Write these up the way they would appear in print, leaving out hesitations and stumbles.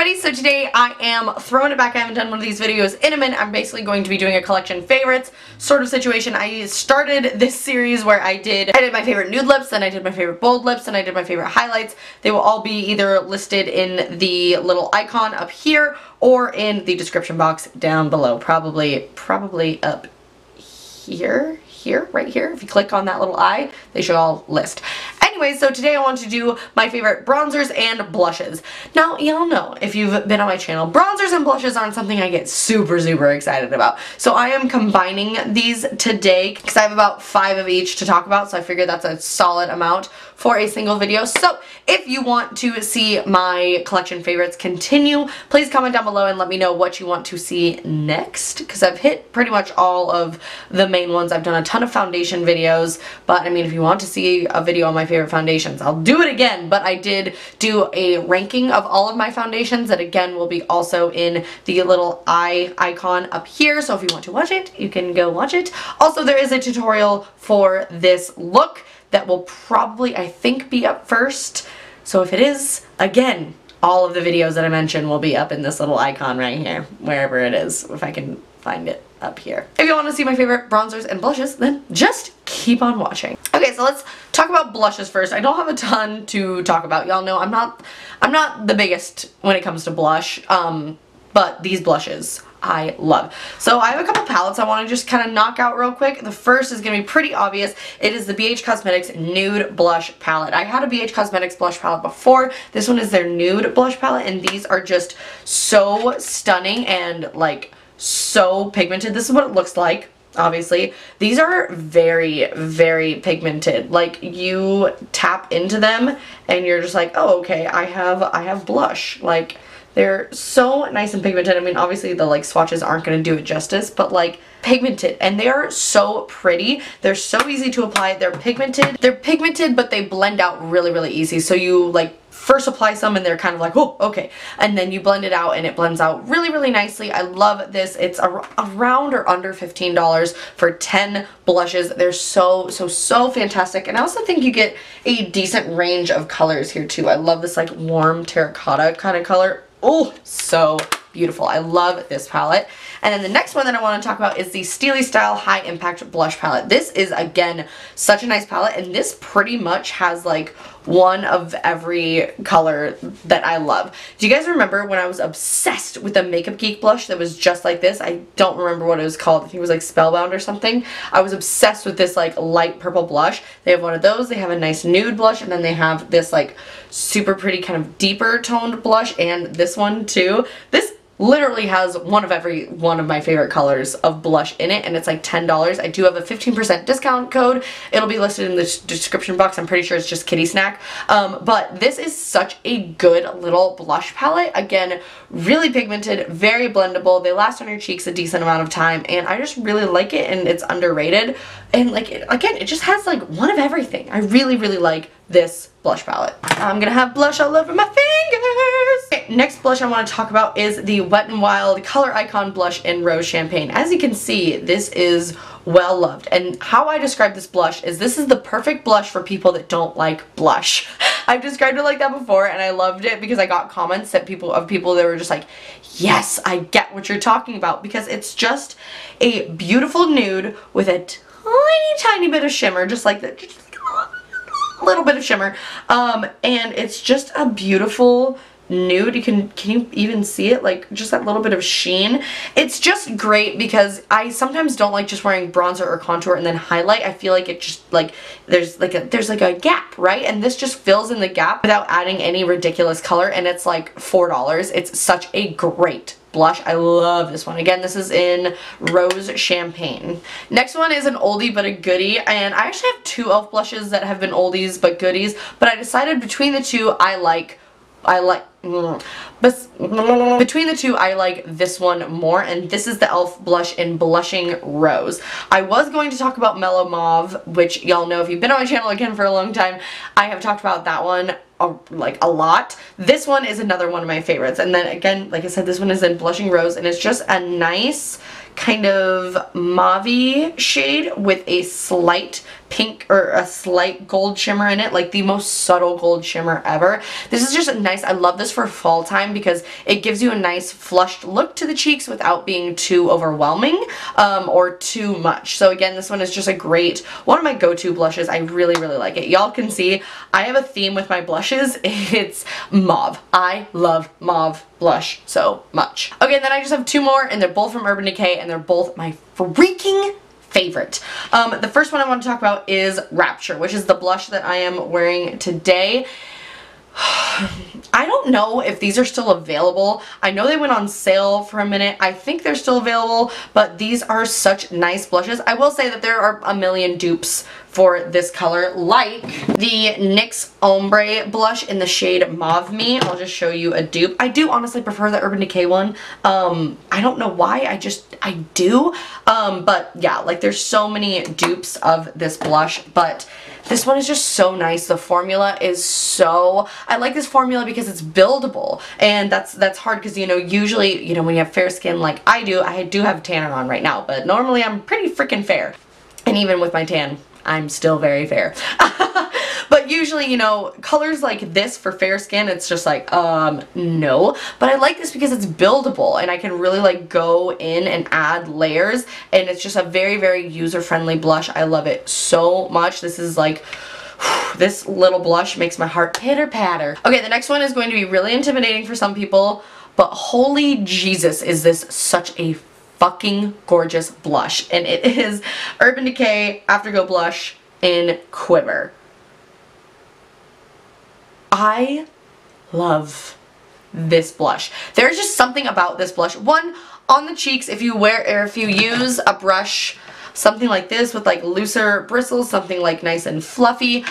everybody, so today I am throwing it back. I haven't done one of these videos in a minute. I'm basically going to be doing a collection favorites sort of situation. I started this series where I did my favorite nude lips, then I did my favorite bold lips, and I did my favorite highlights. They will all be either listed in the little icon up here or in the description box down below. Probably up here, right here. If you click on that little eye, they should all list. Anyway, so today I want to do my favorite bronzers and blushes. Now, y'all know, if you've been on my channel, bronzers and blushes aren't something I get super excited about. So I am combining these today because I have about 5 of each to talk about, so I figured that's a solid amount for a single video. So if you want to see my collection favorites continue, please comment down below and let me know what you want to see next, because I've hit pretty much all of the main ones. I've done a ton of foundation videos, but I mean, if you want to see a video on my favorite foundations, I'll do it again. But I did do a ranking of all of my foundations that again will be also in the little eye icon up here, so if you want to watch it, you can go watch it. Also, there is a tutorial for this look that will probably, I think, be up first. So if it is, again, all of the videos that I mentioned will be up in this little icon right here, wherever it is, if I can find it up here. If you want to see my favorite bronzers and blushes, then just keep on watching. Okay, so let's talk about blushes first. I don't have a ton to talk about. Y'all know I'm not the biggest when it comes to blush, but these blushes I love. So I have a couple palettes I want to just kind of knock out real quick. The first is going to be pretty obvious. It is the BH Cosmetics Nude Blush Palette. I had a BH Cosmetics blush palette before. This one is their Nude Blush Palette, and these are just so stunning and like so pigmented. This is what it looks like. Obviously, these are very pigmented. Like, you tap into them and you're just like, oh, okay, I have blush. Like, they're so nice and pigmented. I mean, obviously the like swatches aren't going to do it justice, but like pigmented, and they are so pretty. They're so easy to apply. They're pigmented, but they blend out really easy. So you like first apply some and they're kind of like, oh, okay, and then you blend it out and it blends out really nicely. I love this. It's around or under $15 for 10 blushes. They're so fantastic, and I also think you get a decent range of colors here too. I love this like warm terracotta kind of color. Oh, so beautiful. I love this palette. And then the next one that I want to talk about is the Styli-style High Impact Blush Palette. This is, again, such a nice palette, and this pretty much has like one of every color that I love. Do you guys remember when I was obsessed with a Makeup Geek blush that was just like this? I don't remember what it was called. I think it was like Spellbound or something. I was obsessed with this like light purple blush. They have one of those. They have a nice nude blush, and then they have this like super pretty kind of deeper toned blush, and this one too. This literally has one of every one of my favorite colors of blush in it, and it's like $10. I do have a 15% discount code. It'll be listed in the description box. I'm pretty sure it's just Kitty Snack. But this is such a good little blush palette. Again, really pigmented, very blendable. They last on your cheeks a decent amount of time, and I just really like it, and it's underrated. And like, again, it just has like one of everything. I really like this blush palette. I'm gonna have blush all over my fingers. Okay, next blush I want to talk about is the Wet n Wild Color Icon Blush in Rose Champagne. As you can see, this is well loved, and how I describe this blush is this is the perfect blush for people that don't like blush. I've described it like that before, and I loved it because I got comments that of people that were just like, yes, I get what you're talking about, because it's just a beautiful nude with a tiny bit of shimmer, just like that, just a little bit of shimmer, and it's just a beautiful nude. Can you even see it? Like, just that little bit of sheen. It's just great because I sometimes don't like just wearing bronzer or contour and then highlight. I feel like it just like there's like a gap, right? And this just fills in the gap without adding any ridiculous color, and it's like $4. It's such a great blush. I love this one. Again, this is in Rose Champagne. Next one is an oldie but a goodie, and I actually have 2 e.l.f. blushes that have been oldies but goodies, but I decided between the two between the two, I like this one more, and this is the e.l.f. blush in Blushing Rose. I was going to talk about Mellow Mauve, which y'all know if you've been on my channel again for a long time, I have talked about that one like a lot. This one is another one of my favorites, and then again, like I said, this one is in Blushing Rose, and it's just a nice kind of mauve-y shade with a slight pink or a slight gold shimmer in it, like the most subtle gold shimmer ever. This is just nice. I love this for fall time because it gives you a nice flushed look to the cheeks without being too overwhelming or too much. So again, this one is just a great, one of my go-to blushes. I really, really like it. Y'all can see I have a theme with my blushes. It's mauve. I love mauve blush so much. Okay, then I just have two more, and they're both from Urban Decay, and they're both my freaking favorite. The first one I want to talk about is Rapture, which is the blush that I am wearing today. I don't know if these are still available. I know they went on sale for a minute. I think they're still available, but these are such nice blushes. I will say that there are a million dupes for this color, like the NYX Ombre blush in the shade Mauve Me. I'll just show you a dupe. I do honestly prefer the Urban Decay one. I don't know why, I do. But yeah, like there's so many dupes of this blush, but this one is just so nice. The formula is so, I like this formula because it's buildable, and that's hard because, you know, usually, you know, when you have fair skin like I do have tanner on right now, but normally I'm pretty freaking fair. And even with my tan, I'm still very fair. But usually, you know, colors like this for fair skin, it's just like, no. But I like this because it's buildable and I can really like go in and add layers, and it's just a very, very user-friendly blush. I love it so much. This is like, this little blush makes my heart pitter-patter. Okay, the next one is going to be really intimidating for some people, but holy Jesus, is this such a fucking gorgeous blush. And it is Urban Decay Afterglow Blush in Quiver. I love this blush. There's just something about this blush. One, on the cheeks, if you use a brush, something like this with like looser bristles, something like nice and fluffy,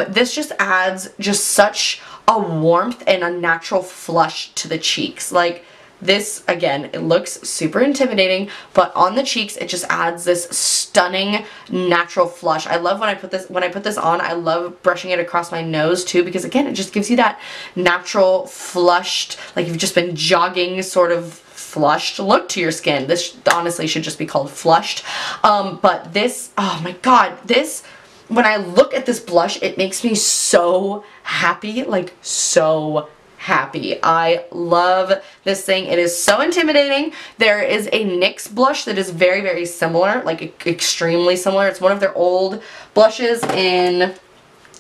this just adds just such a warmth and a natural flush to the cheeks. Like this, again, it looks super intimidating, but on the cheeks, it just adds this stunning natural flush. I love when I put this on, I love brushing it across my nose too, because again, it just gives you that natural flushed, like you've just been jogging sort of flushed look to your skin. This honestly should just be called flushed. But this, oh my god, this, when I look at this blush, it makes me so happy, like so happy. I love this thing. It is so intimidating. There is a NYX blush that is very, very similar, like extremely similar. It's one of their old blushes in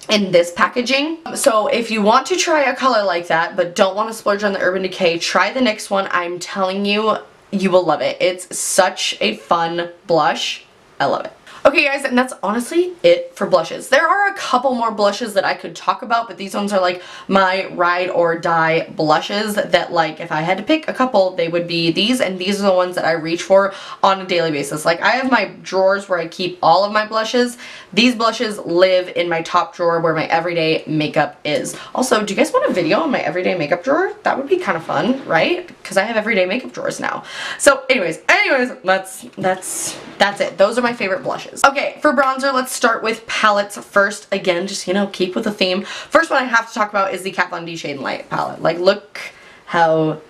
this packaging. So if you want to try a color like that but don't want to splurge on the Urban Decay, try the NYX one. I'm telling you, you will love it. It's such a fun blush. I love it. Okay guys, and that's honestly it for blushes. There are a couple more blushes that I could talk about, but these ones are like my ride or die blushes that, like, if I had to pick a couple, they would be these, and these are the ones that I reach for on a daily basis. Like, I have my drawers where I keep all of my blushes. These blushes live in my top drawer where my everyday makeup is. Also, do you guys want a video on my everyday makeup drawer? That would be kind of fun, right? Because I have everyday makeup drawers now. So anyways, that's it. Those are my favorite blushes. Okay, for bronzer, let's start with palettes first. Again, just, you know, keep with the theme. First one I have to talk about is the Kat Von D Shade and Light palette. Like, look how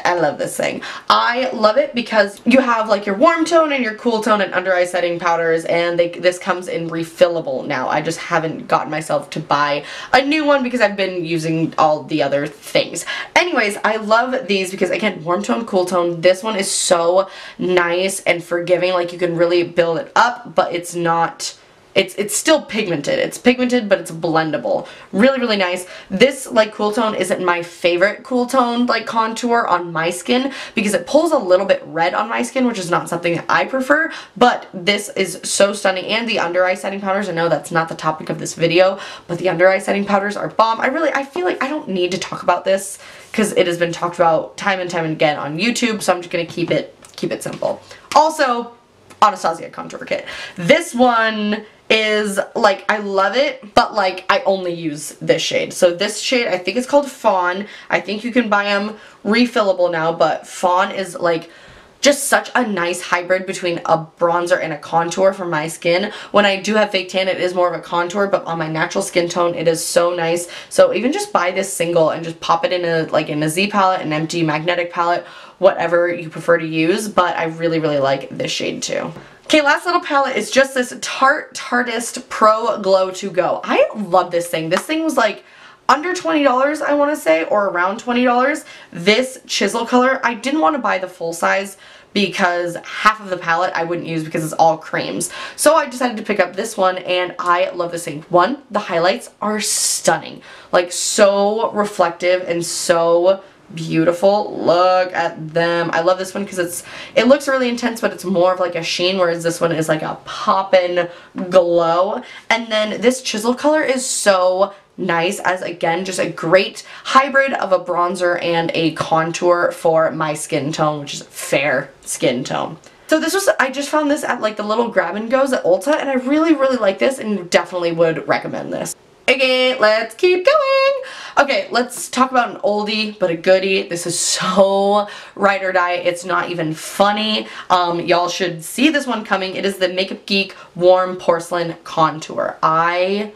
I love this thing. I love it because you have like your warm tone and your cool tone and under eye setting powders, and this comes in refillable now. I just haven't gotten myself to buy a new one because I've been using all the other things. Anyways, I love these because, again, warm tone, cool tone. This one is so nice and forgiving. Like, you can really build it up, but it's not... It's still pigmented. It's pigmented, but it's blendable. Really, really nice. This, like, cool tone isn't my favorite cool tone, like, contour on my skin because it pulls a little bit red on my skin, which is not something that I prefer, but this is so stunning. And the under eye setting powders, I know that's not the topic of this video, but the under eye setting powders are bomb. I feel like I don't need to talk about this because it has been talked about time and time again on YouTube, so I'm just gonna keep it simple. Also, Anastasia contour kit. This one is, like, I love it, but, like, I only use this shade. So this shade, I think it's called Fawn. I think you can buy them refillable now, but Fawn is, like, just such a nice hybrid between a bronzer and a contour for my skin. When I do have fake tan, it is more of a contour, but on my natural skin tone, it is so nice. So even just buy this single and just pop it in a Z palette, an empty magnetic palette, whatever you prefer to use, but I really, really like this shade too. Okay, last little palette is just this Tarte Tartist Pro Glow To Go. I love this thing. This thing was like under $20, I want to say, or around $20. This chisel color, I didn't want to buy the full size because half of the palette I wouldn't use because it's all creams. So I decided to pick up this one, and I love this thing. One, the highlights are stunning. Like, so reflective and so beautiful. Look at them. I love this one because it looks really intense, but it's more of like a sheen, whereas this one is like a poppin' glow. And then this chisel color is so nice as, again, just a great hybrid of a bronzer and a contour for my skin tone, which is fair skin tone. So this was, I just found this at like the little grab and goes at Ulta, and I really, really like this and definitely would recommend this. Okay, let's keep going. Okay, let's talk about an oldie but a goodie. This is so ride or die, it's not even funny. Y'all should see this one coming. It is the Makeup Geek Warm Porcelain Contour. I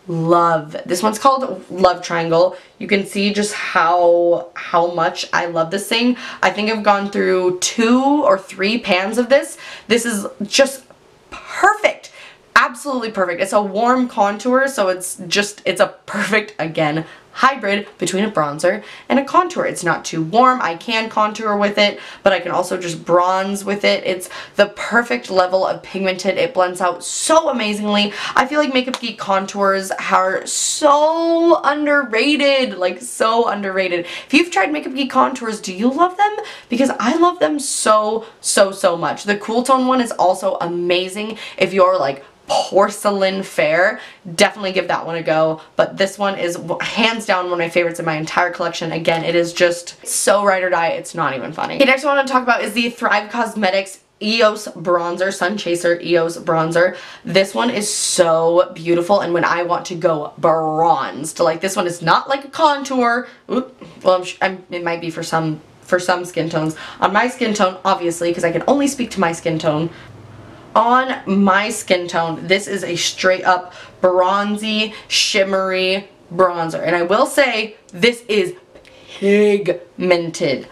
love this. One's called Love Triangle. You can see just how much I love this thing. I think I've gone through 2 or 3 pans of this. This is just perfect. Absolutely perfect. It's a warm contour, so it's a perfect, again, hybrid between a bronzer and a contour. It's not too warm. I can contour with it, but I can also just bronze with it. It's the perfect level of pigmented. It blends out so amazingly. I feel like Makeup Geek contours are so underrated, like so underrated. If you've tried Makeup Geek contours, do you love them? Because I love them so much. The Cool Tone one is also amazing if you're like porcelain fair. Definitely give that one a go, but this one is hands down one of my favorites in my entire collection. Again, it is just so ride or die, it's not even funny. Okay, next one I want to talk about is the Thrive Causemetics EOS bronzer, Sun Chaser EOS bronzer. This one is so beautiful, and when I want to go bronzed, like, this one is not like a contour. Oop, well, it might be for some skin tones. On my skin tone, obviously, because I can only speak to my skin tone. On my skin tone, this is a straight up bronzy, shimmery bronzer. And I will say, this is pigmented.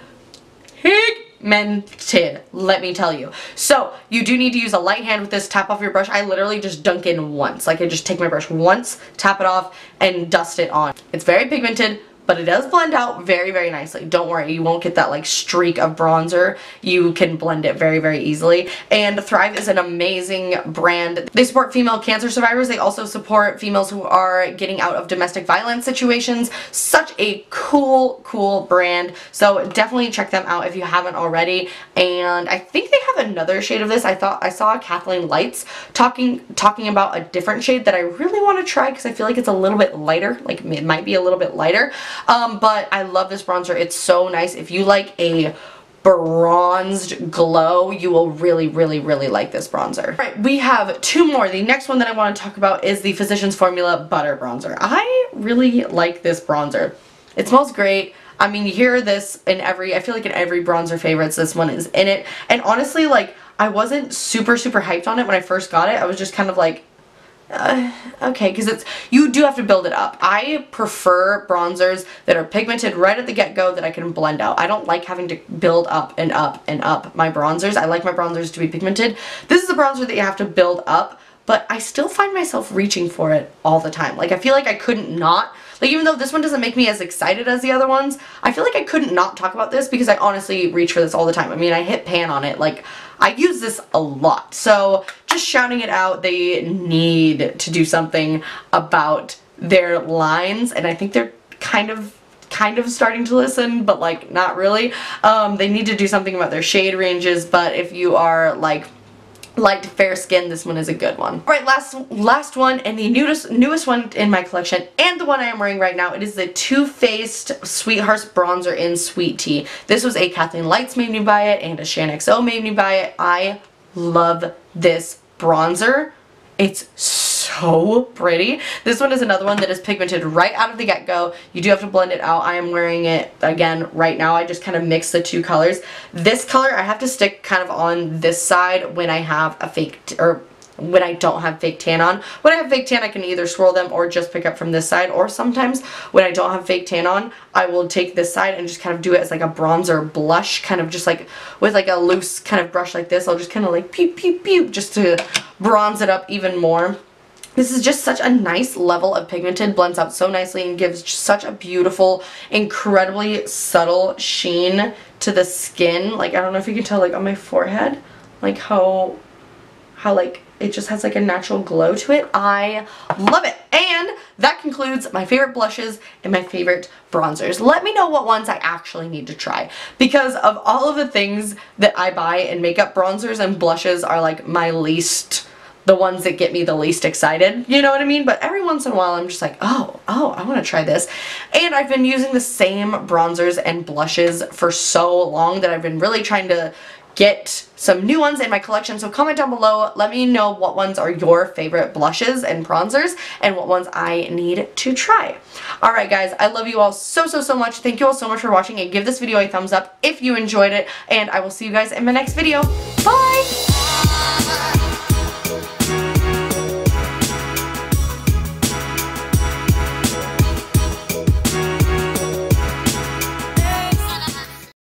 Pigmented, let me tell you. So, you do need to use a light hand with this. Tap off your brush. I literally just dunk in once. Like, I just take my brush once, tap it off, and dust it on. It's very pigmented, but it does blend out very nicely. Don't worry, you won't get that like streak of bronzer. You can blend it very easily. And Thrive is an amazing brand. They support female cancer survivors. They also support females who are getting out of domestic violence situations. Such a cool brand. So definitely check them out if you haven't already. And I think they have another shade of this. I saw Kathleen Lights talking about a different shade that I really want to try because I feel like it's a little bit lighter. Like, it might be a little bit lighter. But I love this bronzer. It's so nice. If you like a bronzed glow, you will really like this bronzer. Alright, we have 2 more. The next one that I want to talk about is the Physicians Formula Butter Bronzer. I really like this bronzer. It smells great. I mean, you hear this in I feel like in every bronzer favorites, this one is in it. And honestly, like, I wasn't super hyped on it when I first got it. I was just kind of like, okay, because you do have to build it up. I prefer bronzers that are pigmented right at the get-go that I can blend out. I don't like having to build up and up my bronzers. I like my bronzers to be pigmented. This is a bronzer that you have to build up, but I still find myself reaching for it all the time. Like, I feel like I couldn't not. Like, even though this one doesn't make me as excited as the other ones, I feel like I couldn't not talk about this because I honestly reach for this all the time. I mean, I hit pan on it. Like, I use this a lot. So, just shouting it out, they need to do something about their lines, and I think they're kind of starting to listen, but like, not really. They need to do something about their shade ranges, but if you are like light to fair skin, this one is a good one. Alright, last one, and the newest one in my collection, and the one I am wearing right now. It is the Too Faced Sweethearts Bronzer in Sweet Tea. This was a Kathleen Lights made me buy it, and a Shan XO made me buy it. I love this bronzer. It's so pretty. This one is another one that is pigmented right out of the get-go. You do have to blend it out. I am wearing it, again, right now. I just kind of mix the 2 colors. This color, I have to stick kind of on this side when I have a when I don't have fake tan on. When I have fake tan, I can either swirl them or just pick up from this side, or sometimes when I don't have fake tan on, I will take this side and just kind of do it as like a bronzer blush, kind of just like with like a loose kind of brush like this. I'll just kind of like pew just to bronze it up even more. This is just such a nice level of pigmented, blends out so nicely and gives such a beautiful, incredibly subtle sheen to the skin. Like, I don't know if you can tell, like, on my forehead, like, how like, it just has, like, a natural glow to it. I love it. And that concludes my favorite blushes and my favorite bronzers. Let me know what ones I actually need to try, because of all of the things that I buy in makeup, bronzers and blushes are, like, my least, the ones that get me the least excited, you know what I mean? But every once in a while I'm just like, oh, I want to try this. And I've been using the same bronzers and blushes for so long that I've been really trying to get some new ones in my collection. So comment down below, let me know what ones are your favorite blushes and bronzers and what ones I need to try. Alright guys, I love you all so much. Thank you all so much for watching, and give this video a thumbs up if you enjoyed it, and I will see you guys in my next video. Bye!